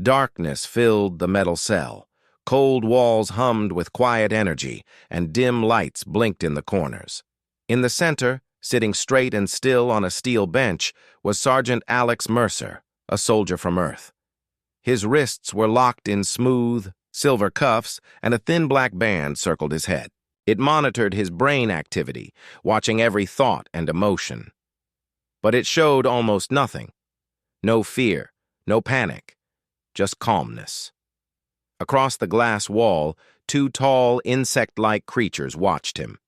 Darkness filled the metal cell. Cold walls hummed with quiet energy, and dim lights blinked in the corners. In the center, sitting straight and still on a steel bench, was Sergeant Alex Mercer, a soldier from Earth. His wrists were locked in smooth, silver cuffs, and a thin black band circled his head. It monitored his brain activity, watching every thought and emotion. But it showed almost nothing. No fear, no panic, just calmness. Across the glass wall, two tall, insect-like creatures watched him.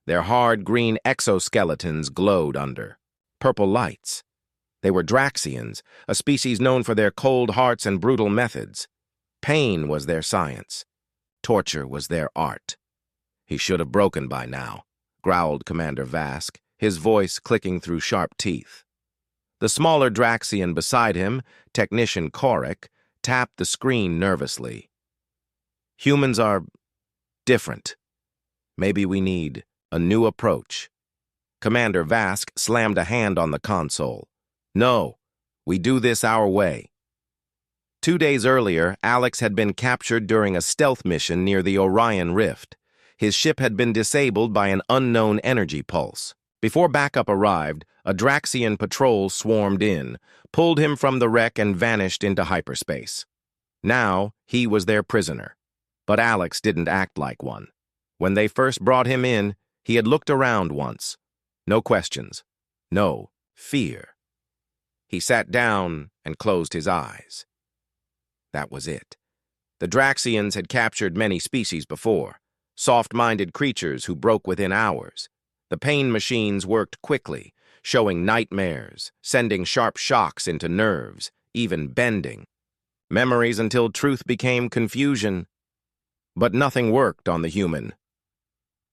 Their hard green exoskeletons glowed under purple lights. They were Draxians, a species known for their cold hearts and brutal methods. Pain was their science. Torture was their art. "He should have broken by now," growled Commander Vask, his voice clicking through sharp teeth. The smaller Draxian beside him, Technician Korek, tapped the screen nervously. "Humans are different. Maybe we need a new approach." Commander Vask slammed a hand on the console. "No, we do this our way." 2 days earlier, Alex had been captured during a stealth mission near the Orion Rift. His ship had been disabled by an unknown energy pulse. Before backup arrived, a Draxian patrol swarmed in, pulled him from the wreck, and vanished into hyperspace. Now, he was their prisoner. But Alex didn't act like one. When they first brought him in, he had looked around once. No questions. No fear. He sat down and closed his eyes. That was it. The Draxians had captured many species before, soft-minded creatures who broke within hours. The pain machines worked quickly, showing nightmares, sending sharp shocks into nerves, even bending. Memories until truth became confusion. But nothing worked on the human.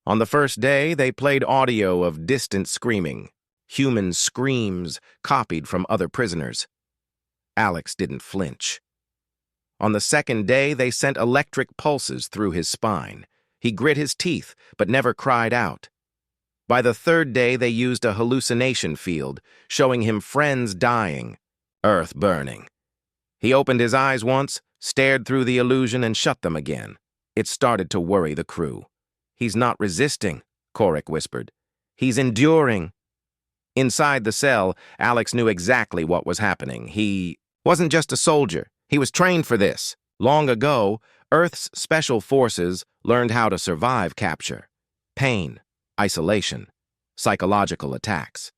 On the first day, they played audio of distant screaming, human screams copied from other prisoners. Alex didn't flinch. On the second day, they sent electric pulses through his spine. He grit his teeth, but never cried out. By the third day, they used a hallucination field, showing him friends dying, Earth burning. He opened his eyes once, stared through the illusion, and shut them again. It started to worry the crew. "He's not resisting," Korek whispered. "He's enduring." Inside the cell, Alex knew exactly what was happening. He wasn't just a soldier. He was trained for this. Long ago, Earth's special forces learned how to survive capture, pain, isolation, psychological attacks.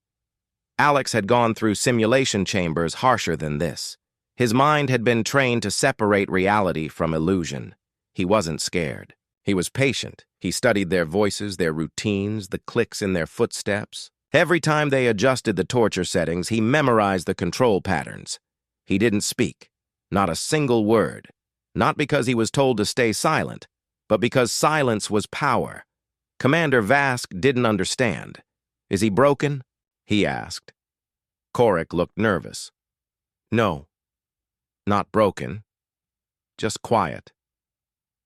Alex had gone through simulation chambers harsher than this. His mind had been trained to separate reality from illusion. He wasn't scared. He was patient. He studied their voices, their routines, the clicks in their footsteps. Every time they adjusted the torture settings, he memorized the control patterns. He didn't speak, not a single word. Not because he was told to stay silent, but because silence was power. Commander Vask didn't understand. "Is he broken?" he asked. Korek looked nervous. "No, not broken. Just quiet.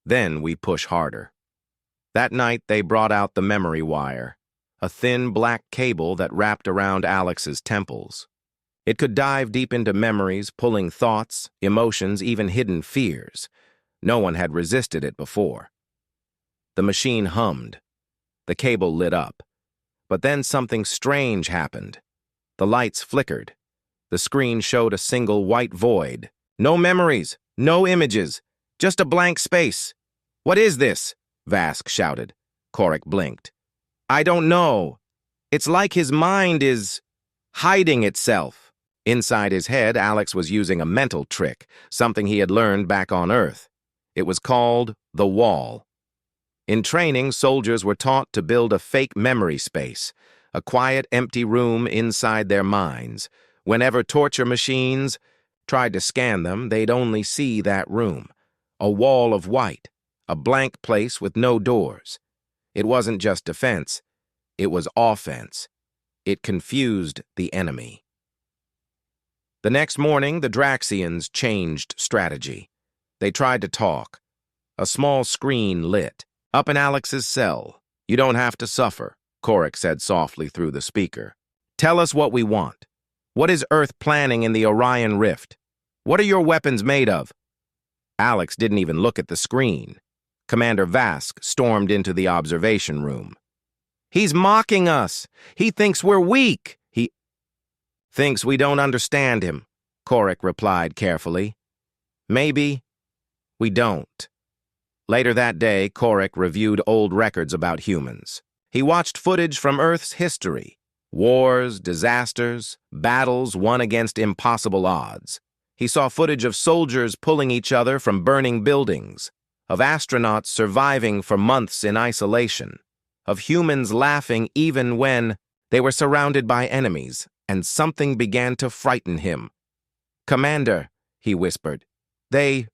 Then we push harder." That night, they brought out the memory wire, a thin black cable that wrapped around Alex's temples. It could dive deep into memories, pulling thoughts, emotions, even hidden fears. No one had resisted it before. The machine hummed. The cable lit up. But then something strange happened. The lights flickered. The screen showed a single white void. No memories, no images, just a blank space. "What is this?" Vask shouted. Korek blinked. "I don't know. It's like his mind is hiding itself." Inside his head, Alex was using a mental trick, something he had learned back on Earth. It was called the Wall. In training, soldiers were taught to build a fake memory space, a quiet, empty room inside their minds. Whenever torture machines tried to scan them, they'd only see that room, a wall of white, a blank place with no doors. It wasn't just defense, it was offense. It confused the enemy. The next morning, the Draxians changed strategy. They tried to talk. A small screen lit. Up in Alex's cell. "You don't have to suffer," Korek said softly through the speaker. "Tell us what we want. What is Earth planning in the Orion Rift? What are your weapons made of?" Alex didn't even look at the screen. Commander Vask stormed into the observation room. "He's mocking us! He thinks we're weak! He thinks we don't understand him," Korik replied carefully. "Maybe we don't." Later that day, Korik reviewed old records about humans. He watched footage from Earth's history. Wars, disasters, battles won against impossible odds. He saw footage of soldiers pulling each other from burning buildings, of astronauts surviving for months in isolation, of humans laughing even when they were surrounded by enemies, and something began to frighten him. "Commander," he whispered, they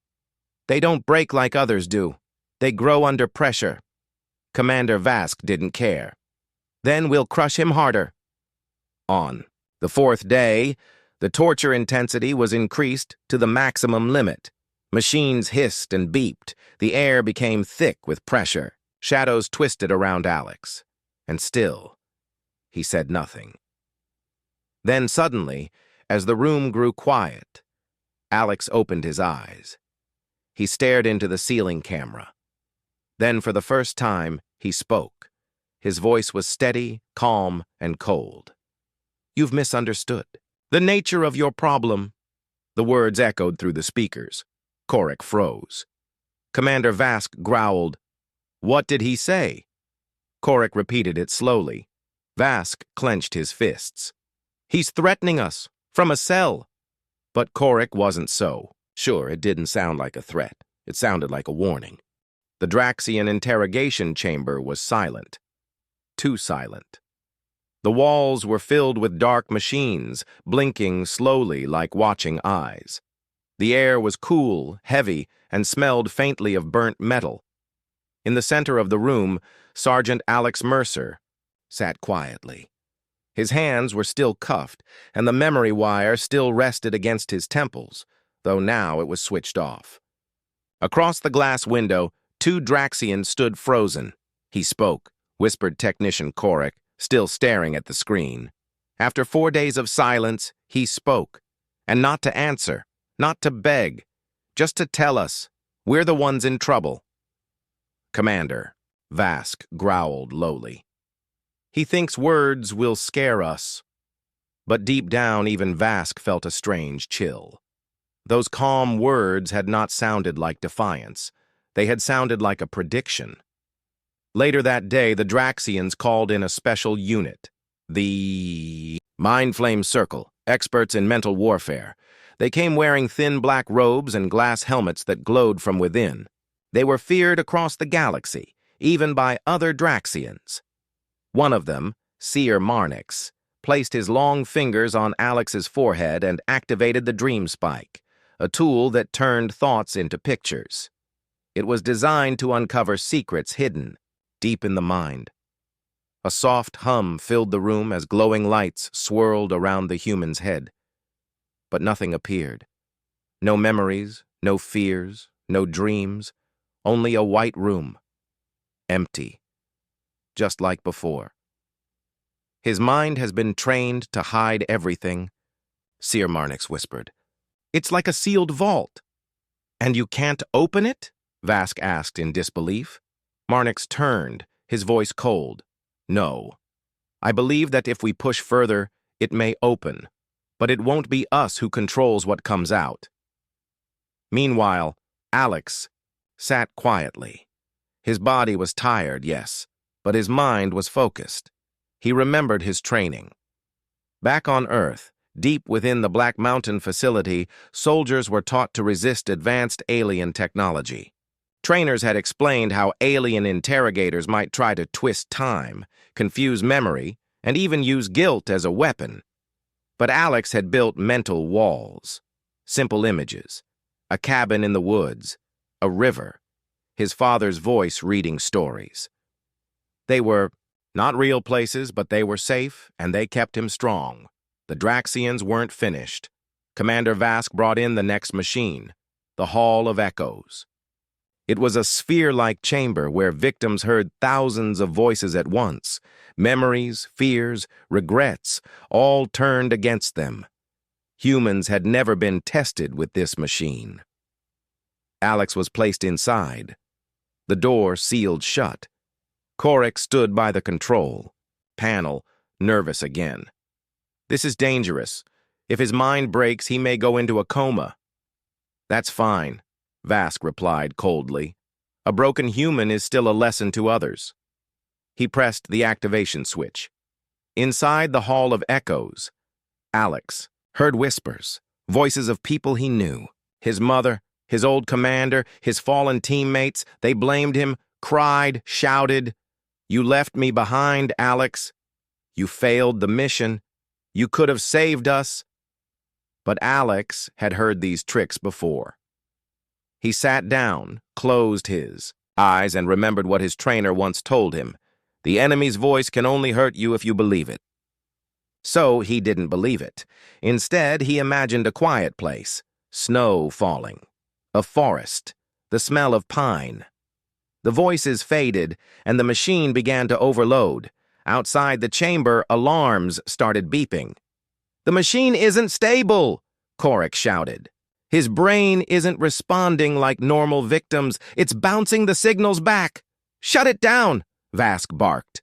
don't break like others do. They grow under pressure." Commander Vask didn't care. "Then we'll crush him harder." On the fourth day, the torture intensity was increased to the maximum limit. Machines hissed and beeped. The air became thick with pressure. Shadows twisted around Alex. And still, he said nothing. Then suddenly, as the room grew quiet, Alex opened his eyes. He stared into the ceiling camera. Then, for the first time, he spoke. His voice was steady, calm, and cold. "You've misunderstood. The nature of your problem." The words echoed through the speakers. Korik froze. Commander Vask growled. "What did he say?" Korik repeated it slowly. Vask clenched his fists. "He's threatening us, from a cell." But Korik wasn't so. Sure, it didn't sound like a threat. It sounded like a warning. The Draxian interrogation chamber was silent. Too silent. The walls were filled with dark machines, blinking slowly like watching eyes. The air was cool, heavy, and smelled faintly of burnt metal. In the center of the room, Sergeant Alex Mercer sat quietly. His hands were still cuffed, and the memory wire still rested against his temples, though now it was switched off. Across the glass window, 2 Draxians stood frozen. "He spoke," whispered Technician Korik, still staring at the screen. "After 4 days of silence, he spoke. And not to answer, not to beg, just to tell us we're the ones in trouble." "Commander," Vask growled lowly. "He thinks words will scare us." But deep down, even Vask felt a strange chill. Those calm words had not sounded like defiance. They had sounded like a prediction. Later that day, the Draxians called in a special unit. The Mindflame Circle, experts in mental warfare. They came wearing thin black robes and glass helmets that glowed from within. They were feared across the galaxy, even by other Draxians. One of them, Seer Marnix, placed his long fingers on Alex's forehead and activated the Dream Spike, a tool that turned thoughts into pictures. It was designed to uncover secrets hidden deep in the mind. A soft hum filled the room as glowing lights swirled around the human's head. But nothing appeared. No memories, no fears, no dreams, only a white room. Empty. Just like before. "His mind has been trained to hide everything," Seer Marnix whispered. "It's like a sealed vault." "And you can't open it?" Vask asked in disbelief. Marnix turned, his voice cold. "No. I believe that if we push further, it may open, but it won't be us who controls what comes out." Meanwhile, Alex sat quietly. His body was tired, yes, but his mind was focused. He remembered his training. Back on Earth, deep within the Black Mountain facility, soldiers were taught to resist advanced alien technology. Trainers had explained how alien interrogators might try to twist time, confuse memory, and even use guilt as a weapon. But Alex had built mental walls, simple images, a cabin in the woods, a river, his father's voice reading stories. They were not real places, but they were safe, and they kept him strong. The Draxians weren't finished. Commander Vask brought in the next machine, the Hall of Echoes. It was a sphere-like chamber where victims heard thousands of voices at once. Memories, fears, regrets, all turned against them. Humans had never been tested with this machine. Alex was placed inside. The door sealed shut. Corrick stood by the control panel, nervous again. This is dangerous. If his mind breaks, he may go into a coma. That's fine, Vask replied coldly. A broken human is still a lesson to others. He pressed the activation switch. Inside the Hall of Echoes, Alex heard whispers, voices of people he knew. His mother, his old commander, his fallen teammates. They blamed him, cried, shouted. You left me behind, Alex. You failed the mission. You could have saved us. But Alex had heard these tricks before. He sat down, closed his eyes, and remembered what his trainer once told him. The enemy's voice can only hurt you if you believe it. So he didn't believe it. Instead, he imagined a quiet place, snow falling, a forest, the smell of pine. The voices faded, and the machine began to overload. Outside the chamber, alarms started beeping. The machine isn't stable, Corrick shouted. His brain isn't responding like normal victims. It's bouncing the signals back. Shut it down, Vask barked.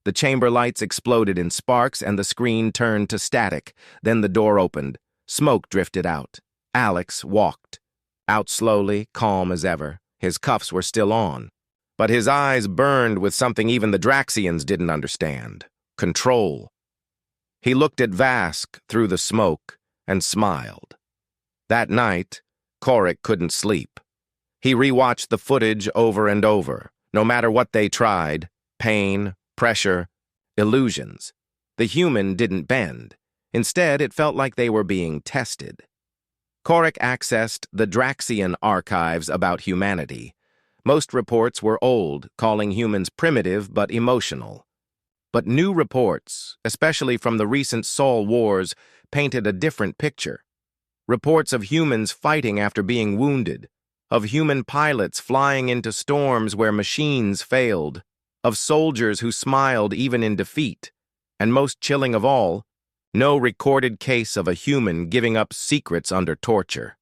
The chamber lights exploded in sparks and the screen turned to static. Then the door opened. Smoke drifted out. Alex walked. Out slowly, calm as ever. His cuffs were still on. But his eyes burned with something even the Draxians didn't understand. Control. He looked at Vask through the smoke and smiled. That night, Corrick couldn't sleep. He rewatched the footage over and over. No matter what they tried, pain, pressure, illusions, the human didn't bend. Instead, it felt like they were being tested. Corrick accessed the Draxian archives about humanity. Most reports were old, calling humans primitive but emotional. But new reports, especially from the recent Sol Wars, painted a different picture. Reports of humans fighting after being wounded, of human pilots flying into storms where machines failed, of soldiers who smiled even in defeat, and most chilling of all, no recorded case of a human giving up secrets under torture.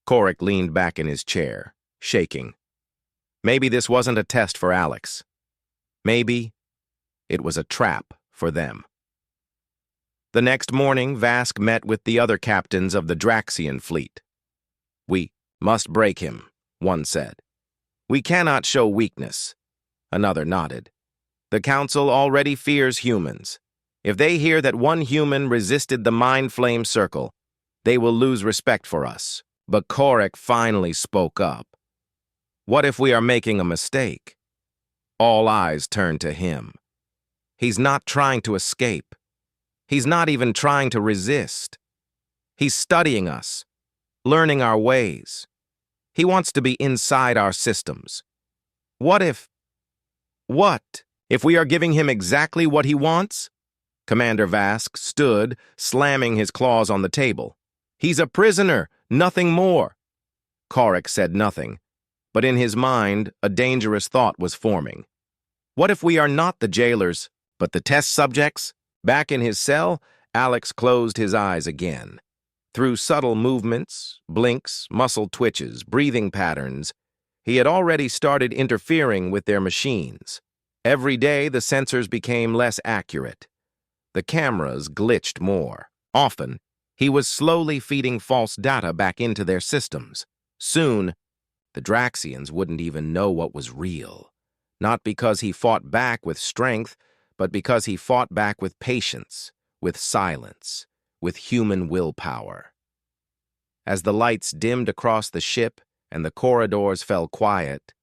Corrick leaned back in his chair, shaking. Maybe this wasn't a test for Alex. Maybe it was a trap for them. The next morning, Vask met with the other captains of the Draxian fleet. We must break him, one said. We cannot show weakness. Another nodded. The Council already fears humans. If they hear that one human resisted the Mind Flame Circle, they will lose respect for us. But Corrick finally spoke up. What if we are making a mistake? All eyes turned to him. He's not trying to escape. He's not even trying to resist. He's studying us, learning our ways. He wants to be inside our systems. What if we are giving him exactly what he wants? Commander Vask stood, slamming his claws on the table. He's a prisoner, nothing more. Corrick said nothing, but in his mind, a dangerous thought was forming. What if we are not the jailers, but the test subjects? Back in his cell, Alex closed his eyes again. Through subtle movements, blinks, muscle twitches, breathing patterns, he had already started interfering with their machines. Every day, the sensors became less accurate. The cameras glitched more. Often, he was slowly feeding false data back into their systems. Soon, the Draxians wouldn't even know what was real. Not because he fought back with strength, but because he fought back with patience, with silence, with human willpower. As the lights dimmed across the ship and the corridors fell quiet,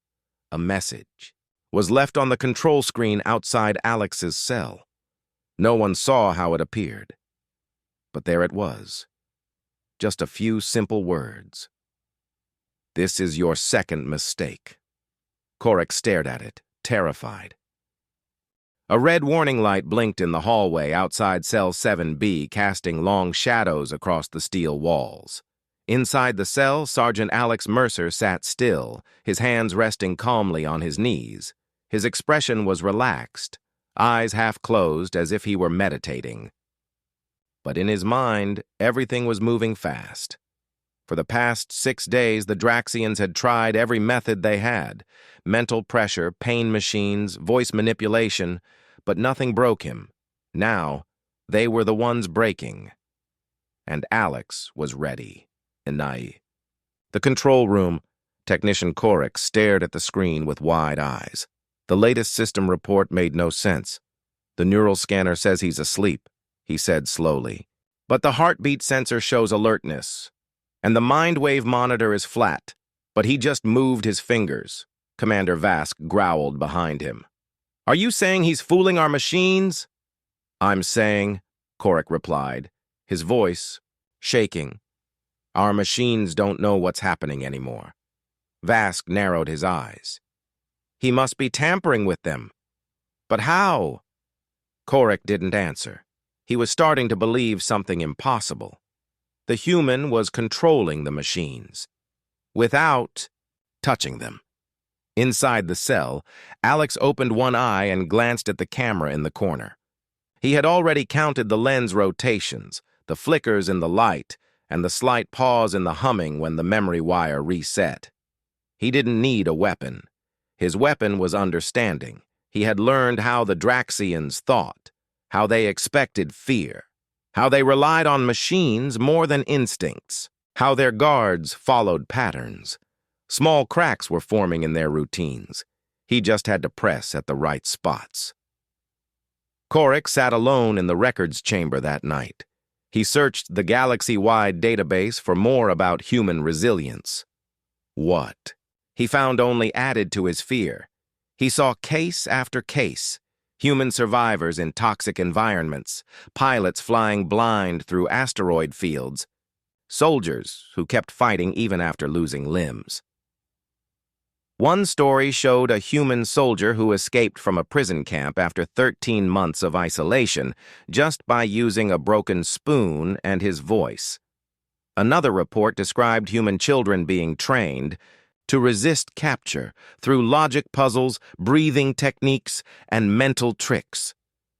a message was left on the control screen outside Alex's cell. No one saw how it appeared. But there it was. Just a few simple words. This is your second mistake. Corrick stared at it, terrified. A red warning light blinked in the hallway outside Cell 7B, casting long shadows across the steel walls. Inside the cell, Sergeant Alex Mercer sat still, his hands resting calmly on his knees. His expression was relaxed, eyes half closed as if he were meditating. But in his mind, everything was moving fast. For the past 6 days, the Draxians had tried every method they had: mental pressure, pain machines, voice manipulation, but nothing broke him. Now, they were the ones breaking. And Alex was ready. The control room, Technician Korik stared at the screen with wide eyes. The latest system report made no sense. The neural scanner says he's asleep, he said slowly. But the heartbeat sensor shows alertness. And the mind wave monitor is flat, but he just moved his fingers. Commander Vask growled behind him. Are you saying he's fooling our machines? I'm saying, Korik replied, his voice shaking. Our machines don't know what's happening anymore. Vask narrowed his eyes. He must be tampering with them. But how? Korik didn't answer. He was starting to believe something impossible. The human was controlling the machines, without touching them. Inside the cell, Alex opened one eye and glanced at the camera in the corner. He had already counted the lens rotations, the flickers in the light, and the slight pause in the humming when the memory wire reset. He didn't need a weapon. His weapon was understanding. He had learned how the Draxians thought, how they expected fear, how they relied on machines more than instincts, how their guards followed patterns. Small cracks were forming in their routines. He just had to press at the right spots. Korik sat alone in the records chamber that night. He searched the galaxy-wide database for more about human resilience. What? He found only added to his fear. He saw case after case. Human survivors in toxic environments, pilots flying blind through asteroid fields, soldiers who kept fighting even after losing limbs. One story showed a human soldier who escaped from a prison camp after 13 months of isolation just by using a broken spoon and his voice. Another report described human children being trained to resist capture through logic puzzles, breathing techniques, and mental tricks.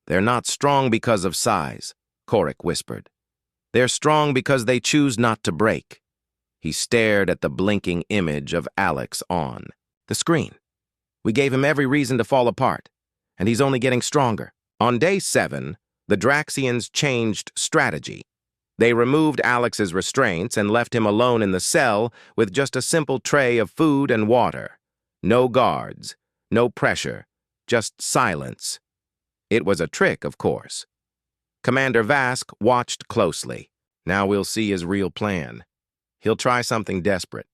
They're not strong because of size, Korik whispered. They're strong because they choose not to break. He stared at the blinking image of Alex on the screen. We gave him every reason to fall apart, and he's only getting stronger. On day 7, the Draxians changed strategy. They removed Alex's restraints and left him alone in the cell with just a simple tray of food and water. No guards, no pressure, just silence. It was a trick, of course. Commander Vask watched closely. Now we'll see his real plan. He'll try something desperate.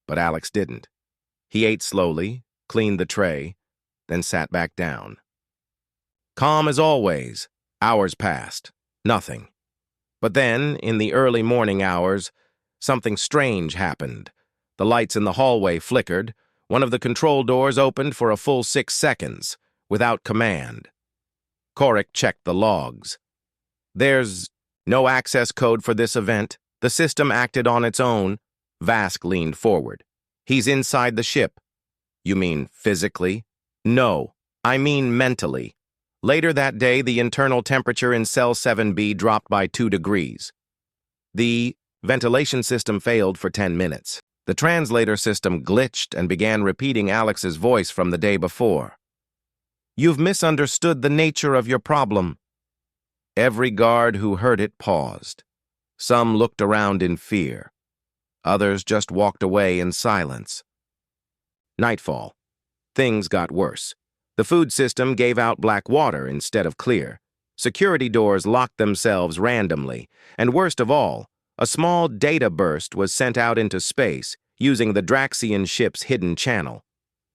But Alex didn't. He ate slowly, cleaned the tray, then sat back down. Calm as always. Hours passed. Nothing. But then, in the early morning hours, something strange happened. The lights in the hallway flickered. One of the control doors opened for a full 6 seconds, without command. Korik checked the logs. There's no access code for this event. The system acted on its own. Vask leaned forward. He's inside the ship. You mean physically? No, I mean mentally. Later that day, the internal temperature in Cell 7B dropped by 2 degrees. The ventilation system failed for 10 minutes. The translator system glitched and began repeating Alex's voice from the day before. You've misunderstood the nature of your problem. Every guard who heard it paused. Some looked around in fear. Others just walked away in silence. Nightfall. Things got worse. The food system gave out black water instead of clear. Security doors locked themselves randomly. And worst of all, a small data burst was sent out into space using the Draxian ship's hidden channel.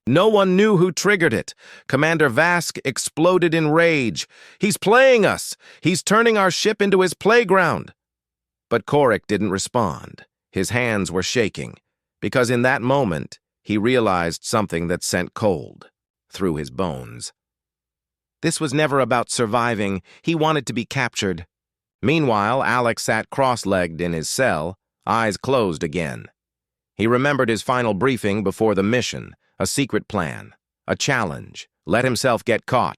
No one knew who triggered it. Commander Vask exploded in rage. He's playing us. He's turning our ship into his playground. But Korik didn't respond. His hands were shaking, because in that moment, he realized something that sent cold through his bones. This was never about surviving. He wanted to be captured. Meanwhile, Alex sat cross-legged in his cell, eyes closed again. He remembered his final briefing before the mission, a secret plan, a challenge, let himself get caught,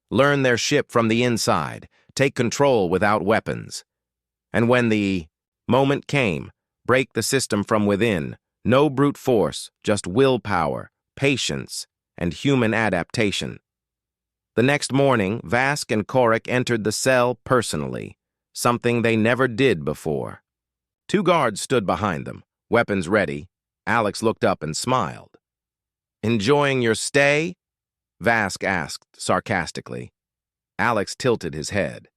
learn their ship from the inside, take control without weapons. And when the moment came, Break the system from within. No brute force, just willpower, patience, and human adaptation. The next morning, Vask and Korik entered the cell personally, something they never did before. 2 guards stood behind them, weapons ready. Alex looked up and smiled. "Enjoying your stay?" Vask asked sarcastically. Alex tilted his head.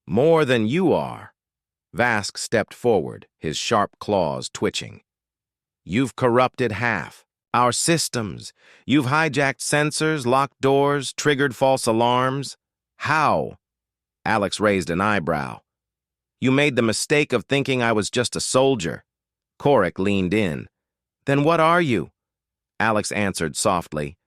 "More than you are." Vask stepped forward, his sharp claws twitching. "You've corrupted half. Our systems. You've hijacked sensors, locked doors, triggered false alarms. How?" Alex raised an eyebrow. "You made the mistake of thinking I was just a soldier." Korik leaned in. "Then what are you?" Alex answered softly.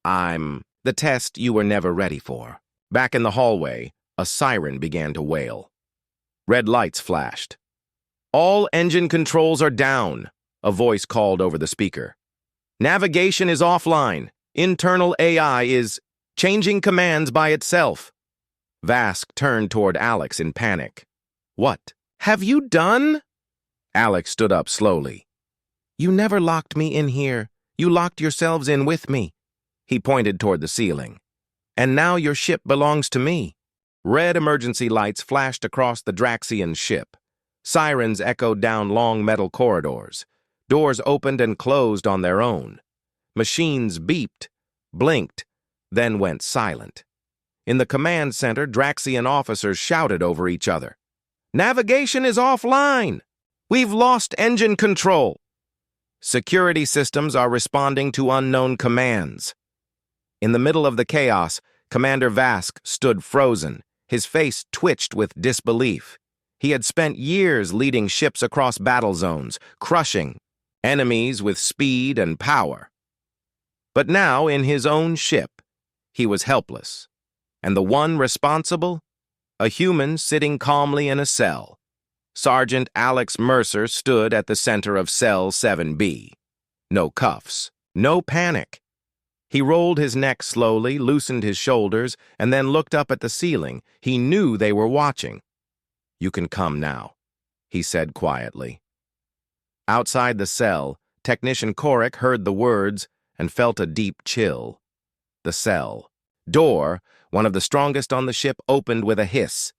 "I'm the test you were never ready for." Back in the hallway, a siren began to wail. Red lights flashed. "All engine controls are down," a voice called over the speaker. "Navigation is offline. Internal AI is changing commands by itself." Vask turned toward Alex in panic. "What have you done?" Alex stood up slowly. "You never locked me in here. You locked yourselves in with me." He pointed toward the ceiling. "And now your ship belongs to me." Red emergency lights flashed across the Draxian ship. Sirens echoed down long metal corridors. Doors opened and closed on their own. Machines beeped, blinked, then went silent. In the command center, Draxian officers shouted over each other. "Navigation is offline! We've lost engine control! Security systems are responding to unknown commands." In the middle of the chaos, Commander Vask stood frozen. His face twitched with disbelief. He had spent years leading ships across battle zones, crushing enemies with speed and power. But now, in his own ship, he was helpless. And the one responsible? A human sitting calmly in a cell. Sergeant Alex Mercer stood at the center of Cell 7B. No cuffs, no panic. He rolled his neck slowly, loosened his shoulders, and then looked up at the ceiling. He knew they were watching. "You can come now," he said quietly. Outside the cell, Technician Korik heard the words and felt a deep chill. The cell door, one of the strongest on the ship, opened with a hiss.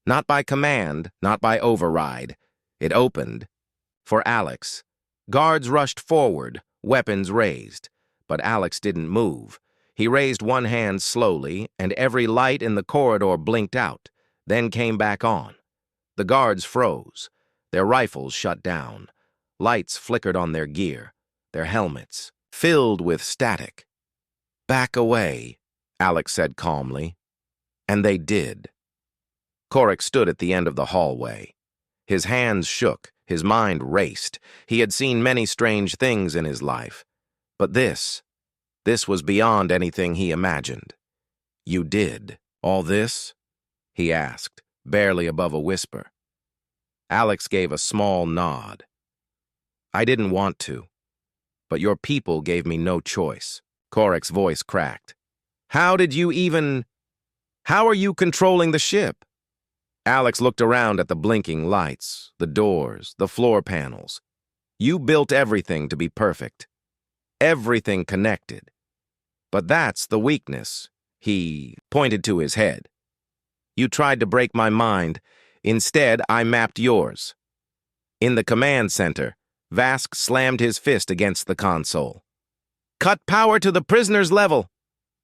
Not by command, not by override. It opened for Alex. Guards rushed forward, weapons raised. But Alex didn't move. He raised one hand slowly, and every light in the corridor blinked out, then came back on. The guards froze. Their rifles shut down. Lights flickered on their gear, their helmets, filled with static. "Back away," Alex said calmly. And they did. Korik stood at the end of the hallway. His hands shook, his mind raced. He had seen many strange things in his life. But this was beyond anything he imagined. "You did all this?" he asked, barely above a whisper. Alex gave a small nod. "I didn't want to, but your people gave me no choice." Korik's voice cracked. How are you controlling the ship?" Alex looked around at the blinking lights, the doors, the floor panels. "You built everything to be perfect. Everything connected. But that's the weakness." He pointed to his head. "You tried to break my mind. Instead, I mapped yours." In the command center, Vask slammed his fist against the console. "Cut power to the prisoner's level,"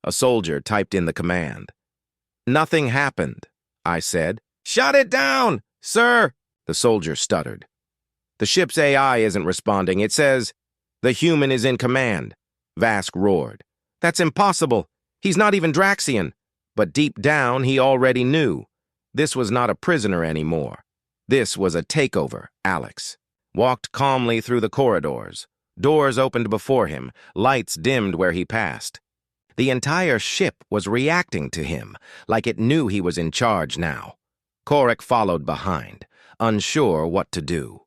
a soldier typed in the command. "Nothing happened," I said. "Shut it down, sir," the soldier stuttered. "The ship's AI isn't responding. It says, 'The human is in command,'" Vask roared. "That's impossible. He's not even Draxian." But deep down, he already knew. This was not a prisoner anymore. This was a takeover. Alex walked calmly through the corridors. Doors opened before him. Lights dimmed where he passed. The entire ship was reacting to him, like it knew he was in charge now. Korik followed behind, unsure what to do.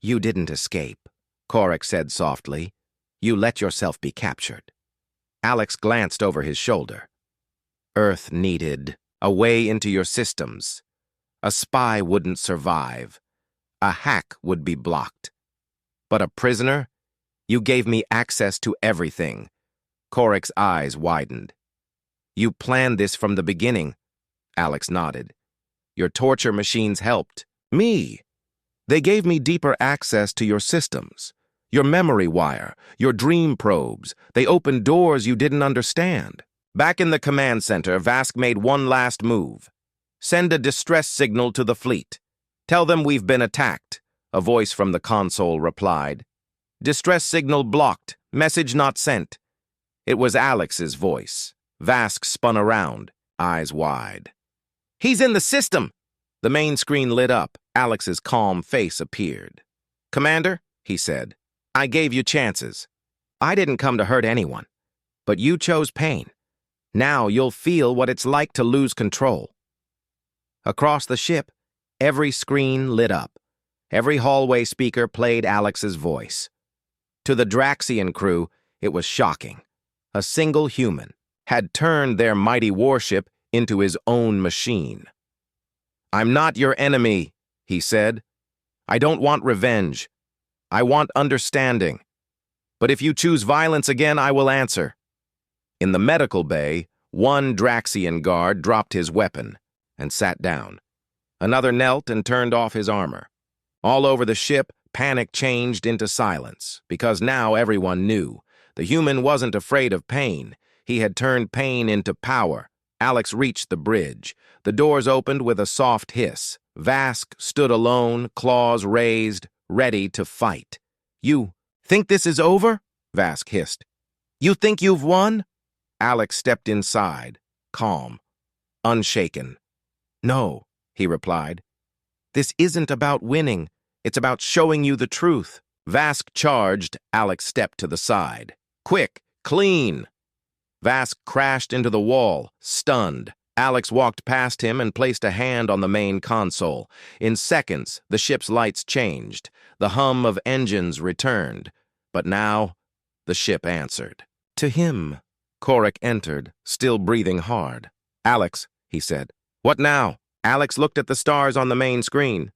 "You didn't escape," Korik said softly. "You let yourself be captured." Alex glanced over his shoulder. "Earth needed a way into your systems. A spy wouldn't survive. a hack would be blocked. But a prisoner? You gave me access to everything. Korek's eyes widened. You planned this from the beginning. Alex nodded. Your torture machines helped. Me. They gave me deeper access to your systems. Your memory wire, your dream probes. They opened doors you didn't understand. Back in the command center, Vask made one last move. Send a distress signal to the fleet. Tell them we've been attacked, a voice from the console replied. Distress signal blocked, message not sent. It was Alex's voice. Vask spun around, eyes wide. He's in the system! The main screen lit up. Alex's calm face appeared. Commander, he said, I gave you chances. I didn't come to hurt anyone, but you chose pain. Now you'll feel what it's like to lose control. Across the ship, every screen lit up. Every hallway speaker played Alex's voice. To the Draxian crew, it was shocking. A single human had turned their mighty warship into his own machine. I'm not your enemy, he said. I don't want revenge. I want understanding. But if you choose violence again, I will answer. In the medical bay, one Draxian guard dropped his weapon and sat down. Another knelt and turned off his armor. All over the ship, panic changed into silence, because now everyone knew. The human wasn't afraid of pain. He had turned pain into power. Alex reached the bridge. The doors opened with a soft hiss. Vask stood alone, claws raised, ready to fight. You think this is over? Vask hissed. You think you've won? Alex stepped inside, calm, unshaken. No, he replied. This isn't about winning. It's about showing you the truth. Vask charged. Alex stepped to the side. Quick, clean. Vask crashed into the wall, stunned. Alex walked past him and placed a hand on the main console. In seconds, the ship's lights changed. The hum of engines returned. But now, the ship answered. To him, Korek entered, still breathing hard. Alex, he said. What now? Alex looked at the stars on the main screen.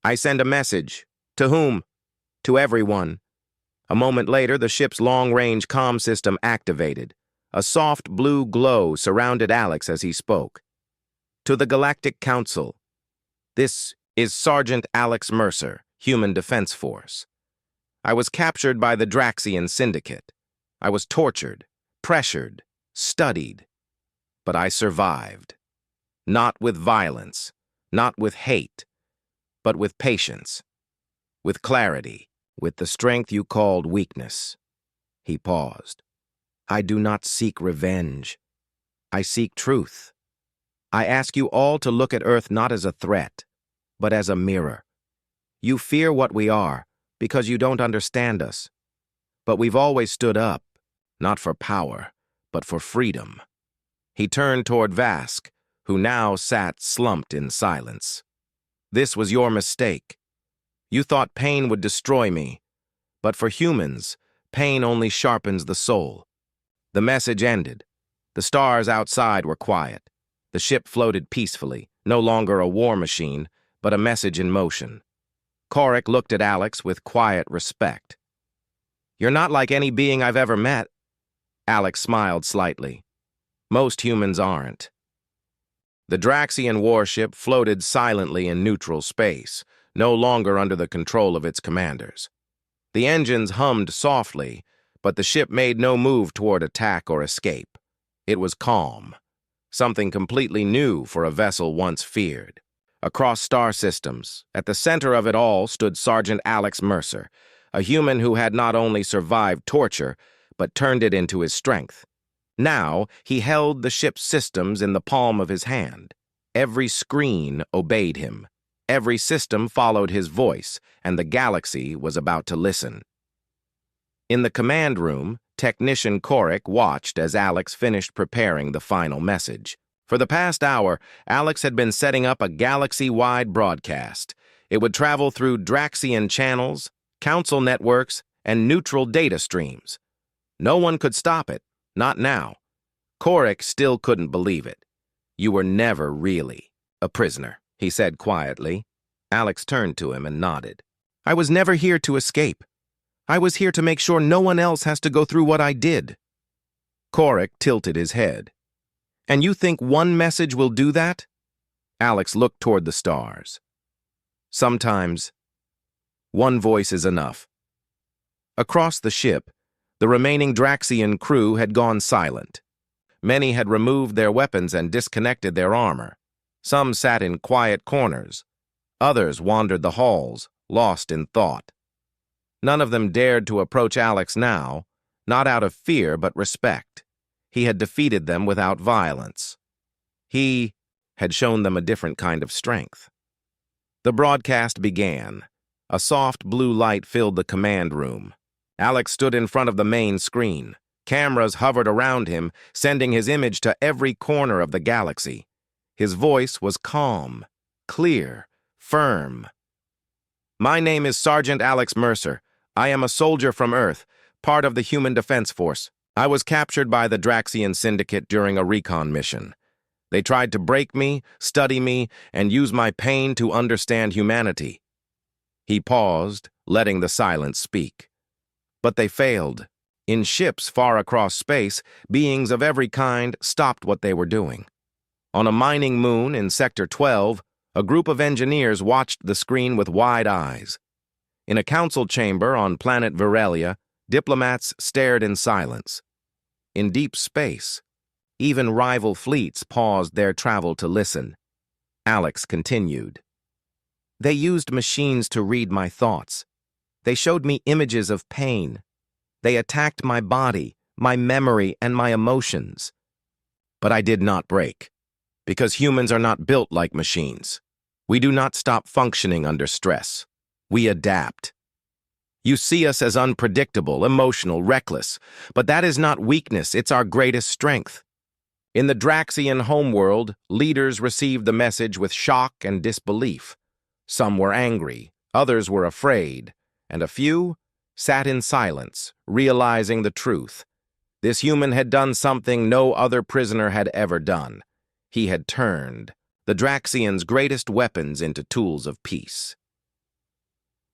I send a message. To whom? To everyone. A moment later, the ship's long-range comm system activated. A soft blue glow surrounded Alex as he spoke. To the Galactic Council. This is Sergeant Alex Mercer, Human Defense Force. I was captured by the Draxian Syndicate. I was tortured, pressured, studied. But I survived. Not with violence, not with hate, but with patience, with clarity, with the strength you called weakness. He paused. I do not seek revenge. I seek truth. I ask you all to look at Earth not as a threat, but as a mirror. You fear what we are because you don't understand us. But we've always stood up, not for power, but for freedom. He turned toward Vask, who now sat slumped in silence. This was your mistake. You thought pain would destroy me, but for humans, pain only sharpens the soul. The message ended. The stars outside were quiet. The ship floated peacefully, no longer a war machine, but a message in motion. Korek looked at Alex with quiet respect. You're not like any being I've ever met. Alex smiled slightly. Most humans aren't. The Draxian warship floated silently in neutral space, no longer under the control of its commanders. The engines hummed softly, but the ship made no move toward attack or escape. It was calm, something completely new for a vessel once feared. Across star systems, at the center of it all stood Sergeant Alex Mercer, a human who had not only survived torture, but turned it into his strength. Now, he held the ship's systems in the palm of his hand. Every screen obeyed him. Every system followed his voice, and the galaxy was about to listen. In the command room, Technician Korek watched as Alex finished preparing the final message. For the past hour, Alex had been setting up a galaxy-wide broadcast. It would travel through Draxian channels, council networks, and neutral data streams. No one could stop it, not now. Korek still couldn't believe it. You were never really a prisoner, he said quietly. Alex turned to him and nodded. I was never here to escape. I was here to make sure no one else has to go through what I did. Korik tilted his head. And you think one message will do that? Alex looked toward the stars. Sometimes, one voice is enough. Across the ship, the remaining Draxian crew had gone silent. Many had removed their weapons and disconnected their armor. Some sat in quiet corners. Others wandered the halls, lost in thought. None of them dared to approach Alex now, not out of fear but respect. He had defeated them without violence. He had shown them a different kind of strength. The broadcast began. A soft blue light filled the command room. Alex stood in front of the main screen. Cameras hovered around him, sending his image to every corner of the galaxy. His voice was calm, clear, firm. My name is Sergeant Alex Mercer. I am a soldier from Earth, part of the Human Defense Force. I was captured by the Draxian Syndicate during a recon mission. They tried to break me, study me, and use my pain to understand humanity. He paused, letting the silence speak. But they failed. In ships far across space, beings of every kind stopped what they were doing. On a mining moon in Sector 12, a group of engineers watched the screen with wide eyes. In a council chamber on planet Virelia, diplomats stared in silence. In deep space, even rival fleets paused their travel to listen. Alex continued. They used machines to read my thoughts. They showed me images of pain. They attacked my body, my memory, and my emotions. But I did not break, because humans are not built like machines. We do not stop functioning under stress. We adapt. You see us as unpredictable, emotional, reckless, but that is not weakness, it's our greatest strength. In the Draxian homeworld, leaders received the message with shock and disbelief. Some were angry, others were afraid, and a few sat in silence, realizing the truth. This human had done something no other prisoner had ever done. He had turned the Draxians' greatest weapons into tools of peace.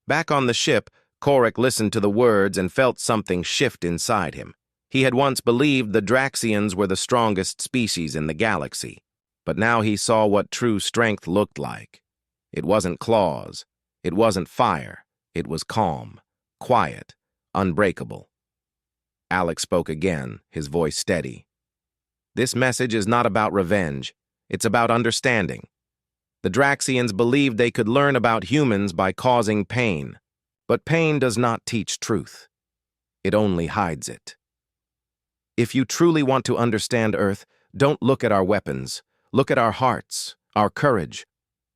Back on the ship, Korik listened to the words and felt something shift inside him. He had once believed the Draxians were the strongest species in the galaxy, but now he saw what true strength looked like. It wasn't claws, it wasn't fire, it was calm, quiet, unbreakable. Alex spoke again, his voice steady. This message is not about revenge, it's about understanding. The Draxians believed they could learn about humans by causing pain, but pain does not teach truth. It only hides it. If you truly want to understand Earth, don't look at our weapons. Look at our hearts, our courage,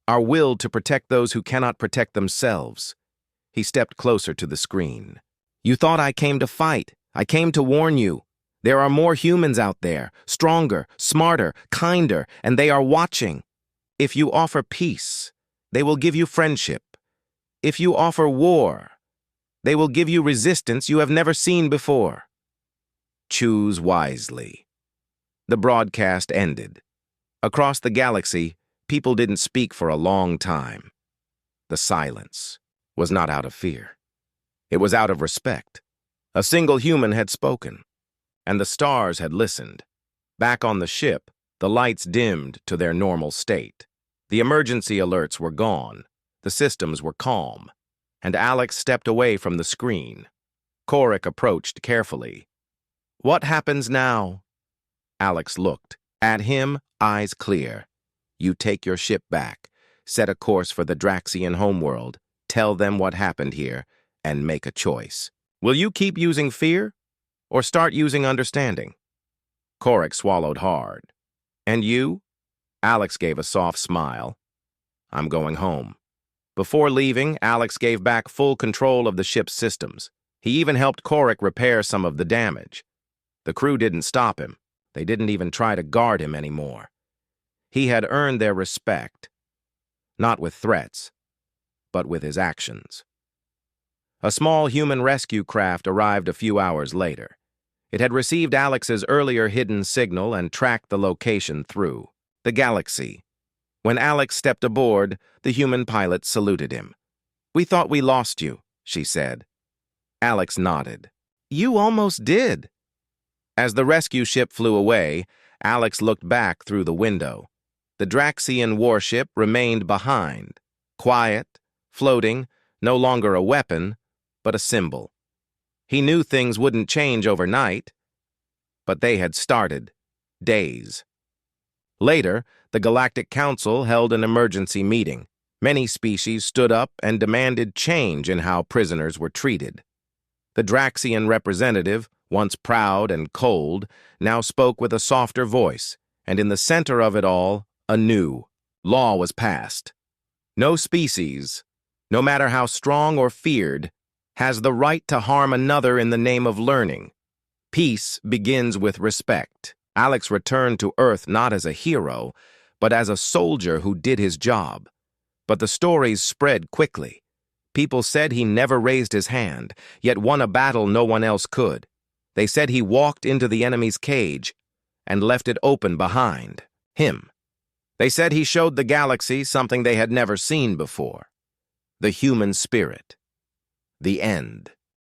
our will to protect those who cannot protect themselves. He stepped closer to the screen. You thought I came to fight. I came to warn you. There are more humans out there, stronger, smarter, kinder, and they are watching. If you offer peace, they will give you friendship. If you offer war, they will give you resistance you have never seen before. Choose wisely. The broadcast ended. Across the galaxy, people didn't speak for a long time. The silence was not out of fear. It was out of respect. A single human had spoken, and the stars had listened. Back on the ship, the lights dimmed to their normal state. The emergency alerts were gone. The systems were calm, and Alex stepped away from the screen. Korik approached carefully. What happens now? Alex looked. At him, eyes clear. You take your ship back, set a course for the Draxian homeworld, tell them what happened here, and make a choice. Will you keep using fear, or start using understanding? Korik swallowed hard. And you? Alex gave a soft smile. I'm going home. Before leaving, Alex gave back full control of the ship's systems. He even helped Korik repair some of the damage. The crew didn't stop him. They didn't even try to guard him anymore. He had earned their respect, not with threats, but with his actions. A small human rescue craft arrived a few hours later. It had received Alex's earlier hidden signal and tracked the location through the galaxy. When Alex stepped aboard, the human pilot saluted him. "We thought we lost you," she said. Alex nodded. "You almost did." As the rescue ship flew away, Alex looked back through the window. The Draxian warship remained behind, quiet, floating, no longer a weapon, but a symbol. He knew things wouldn't change overnight, but they had started days. Later, the Galactic Council held an emergency meeting. Many species stood up and demanded change in how prisoners were treated. The Draxian representative, once proud and cold, now spoke with a softer voice, and in the center of it all, a new law was passed. No species, no matter how strong or feared, has the right to harm another in the name of learning. Peace begins with respect. Alex returned to Earth not as a hero, but as a soldier who did his job. But the stories spread quickly. People said he never raised his hand, yet won a battle no one else could. They said he walked into the enemy's cage and left it open behind him. They said he showed the galaxy something they had never seen before: the human spirit. The end.